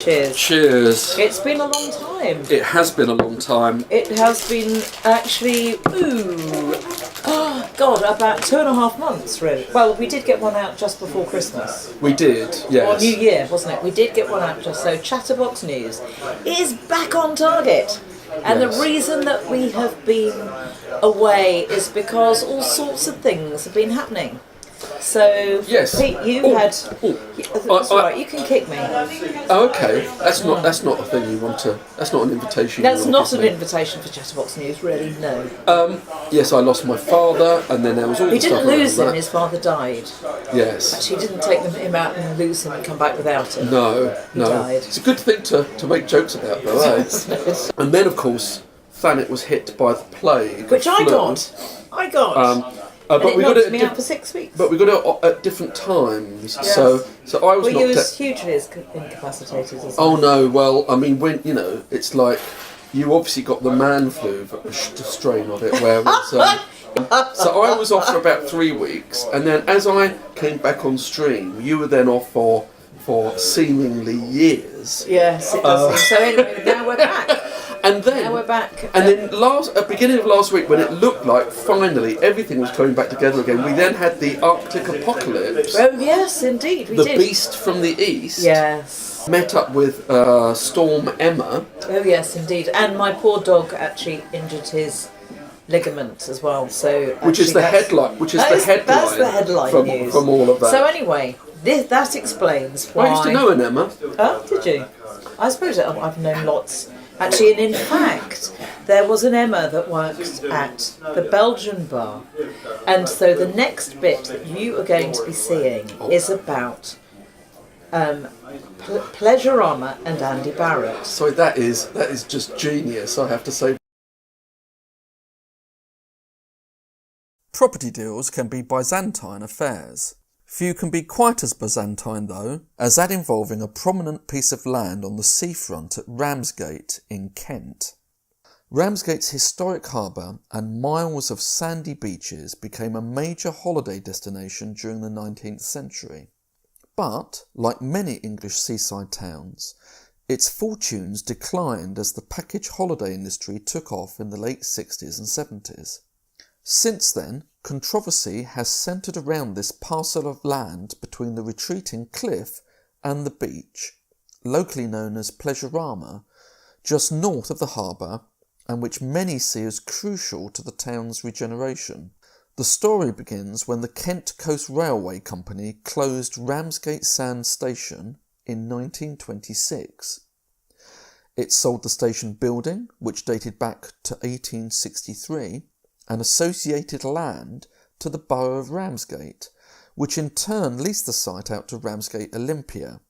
Cheers. Cheers. It's been a long time. It has been a long time. It has been actually, oh God, about 2.5 months really. Well, we did get one out just before Christmas. We did, yes. Or New Year, wasn't it? We did get one out just so. ChatterBox News is back on target. And Yes. the reason that we have been away is because all sorts of things have been happening. So, Yes. Pete, that's all right. You can kick me. Oh, okay. That's not a thing you want to. That's not an invitation. That's you want not to an give me. invitation for ChatterBox News, really. No. Yes, I lost my father, and then there was all He the stuff didn't lose around him. that. His father died. Yes. Actually, he didn't take him out and lose him and come back without him. No. He died. It's a good thing to make jokes about, though, eh? And then, of course, Thanet was hit by the plague, Which I flu. got. And But it we got knocked it. me out for 6 weeks. But we got it at different times. Yes. So I was Well, you knocked was out. hugely incapacitated as Oh well. no! Well, I mean, when it's like you obviously got the man flu, the strain of it, where it's, so I was off for about 3 weeks, and then as I came back on stream, you were then off for seemingly years. Yes, it does seem. So anyway, now we're back. And then Now we're back. And then at the beginning of last week, when it looked like finally everything was coming back together again, we then had the Arctic apocalypse. Oh yes, indeed, we The did. beast from the east Yes. met up with Storm Emma. Oh yes, indeed. And my poor dog actually injured his ligament as well. So Which is the headline. That's the headline from, news. from all of that. So anyway, that explains why. I used to know an Emma. Oh, did you? I suppose I've known lots. Actually, and in fact, there was an Emma that worked at the Belgian bar. And so the next bit that you are going to be seeing is about Pleasurama and Andy Barrett. So that is just genius, I have to say. Property deals can be Byzantine affairs. Few can be quite as Byzantine though, as that involving a prominent piece of land on the seafront at Ramsgate in Kent. Ramsgate's historic harbour and miles of sandy beaches became a major holiday destination during the 19th century. But, like many English seaside towns, its fortunes declined as the package holiday industry took off in the late 60s and 70s. Since then, controversy has centred around this parcel of land between the retreating cliff and the beach, locally known as Pleasurama, just north of the harbour, and which many see as crucial to the town's regeneration. The story begins when the Kent Coast Railway Company closed Ramsgate Sands station in 1926. It sold the station building, which dated back to 1863, and associated land to the borough of Ramsgate, which in turn leased the site out to Ramsgate Olympia.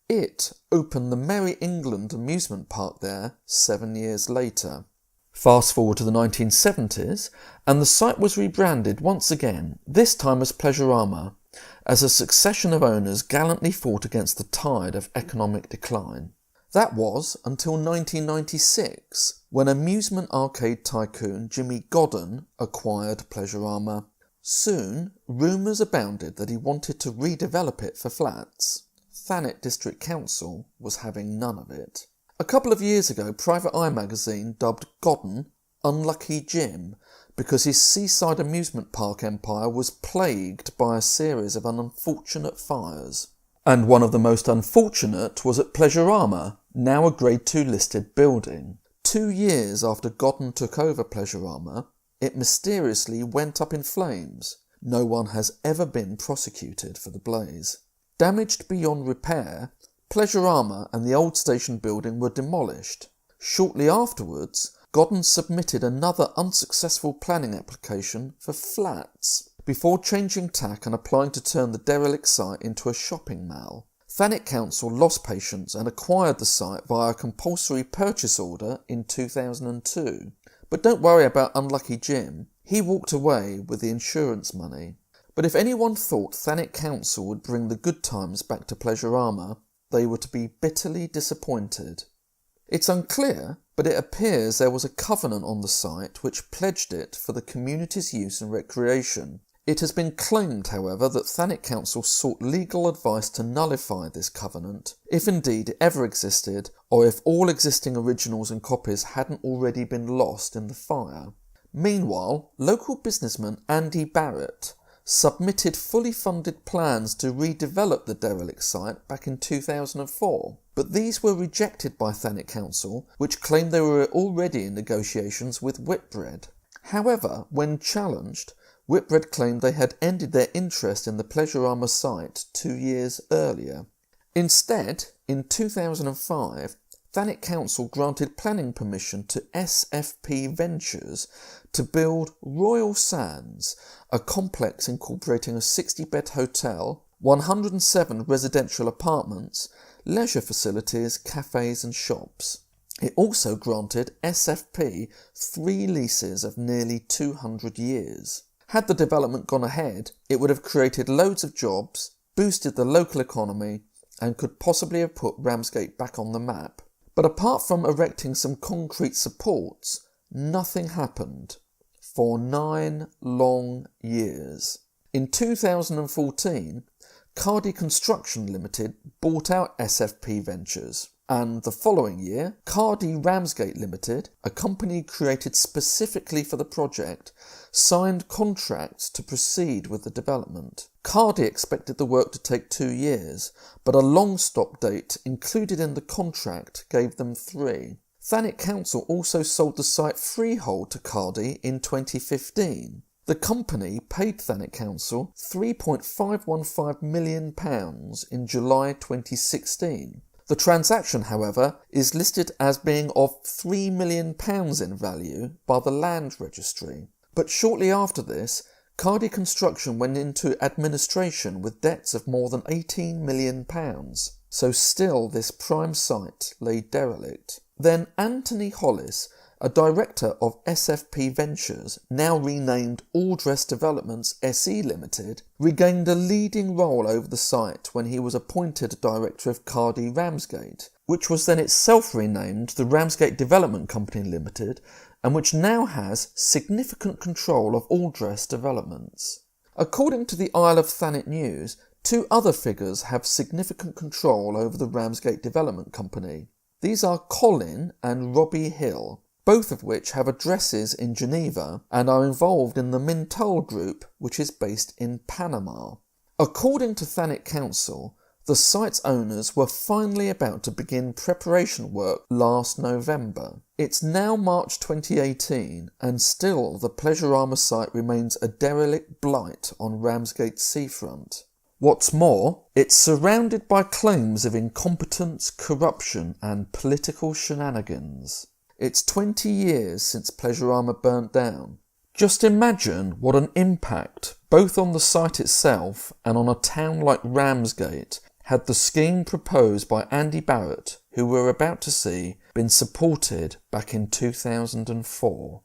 It opened the Merry England amusement park there 7 years later. Fast forward to the 1970s, and the site was rebranded once again, this time as Pleasurama, as a succession of owners gallantly fought against the tide of economic decline. That was until 1996, when amusement arcade tycoon Jimmy Godden acquired Pleasurama. Soon, rumours abounded that he wanted to redevelop it for flats. Thanet District Council was having none of it. A couple of years ago, Private Eye magazine dubbed Godden Unlucky Jim because his seaside amusement park empire was plagued by a series of unfortunate fires. And one of the most unfortunate was at Pleasurama, now a Grade 2 listed building. 2 years after Godden took over Pleasurama, it mysteriously went up in flames. No one has ever been prosecuted for the blaze. Damaged beyond repair, Pleasurama and the old station building were demolished. Shortly afterwards, Godden submitted another unsuccessful planning application for flats, before changing tack and applying to turn the derelict site into a shopping mall. Thanet Council lost patience and acquired the site via a compulsory purchase order in 2002. But don't worry about Unlucky Jim, he walked away with the insurance money. But if anyone thought Thanet Council would bring the good times back to Pleasurama, they were to be bitterly disappointed. It's unclear, but it appears there was a covenant on the site which pledged it for the community's use and recreation. It has been claimed, however, that Thanet Council sought legal advice to nullify this covenant, if indeed it ever existed, or if all existing originals and copies hadn't already been lost in the fire. Meanwhile, local businessman Andy Barrett submitted fully funded plans to redevelop the derelict site back in 2004, but these were rejected by Thanet Council, which claimed they were already in negotiations with Whitbread. However, when challenged, Whitbread claimed they had ended their interest in the Pleasurama site 2 years earlier. Instead, in 2005, Thanet Council granted planning permission to SFP Ventures to build Royal Sands, a complex incorporating a 60-bed hotel, 107 residential apartments, leisure facilities, cafes and shops. It also granted SFP 3 leases of nearly 200 years. Had the development gone ahead, it would have created loads of jobs, boosted the local economy, and could possibly have put Ramsgate back on the map. But apart from erecting some concrete supports, nothing happened for 9 long years. In 2014, Cardi Construction Limited bought out SFP Ventures, and the following year, Cardi Ramsgate Limited, a company created specifically for the project, signed contracts to proceed with the development. Cardi expected the work to take 2 years, but a long stop date included in the contract gave them 3. Thanet Council also sold the site freehold to Cardi in 2015. The company paid Thanet Council £3.515 million in July 2016. The transaction, however, is listed as being of £3 million in value by the Land Registry. But shortly after this, Cardi Construction went into administration with debts of more than £18 million, so still this prime site lay derelict. Then Anthony Hollis, a director of SFP Ventures, now renamed Aldress Developments SE Limited, regained a leading role over the site when he was appointed director of Cardi Ramsgate, which was then itself renamed the Ramsgate Development Company Limited, and which now has significant control of Aldress Developments. According to the Isle of Thanet News, 2 other figures have significant control over the Ramsgate Development Company. These are Colin and Robbie Hill, both of which have addresses in Geneva and are involved in the Mintal Group, which is based in Panama. According to Thanet Council, the site's owners were finally about to begin preparation work last November. It's now March 2018 and still the Pleasurama site remains a derelict blight on Ramsgate's seafront. What's more, it's surrounded by claims of incompetence, corruption and political shenanigans. It's 20 years since Pleasurama burnt down. Just imagine what an impact, both on the site itself and on a town like Ramsgate, had the scheme proposed by Andy Barrett, who we're about to see, been supported back in 2004.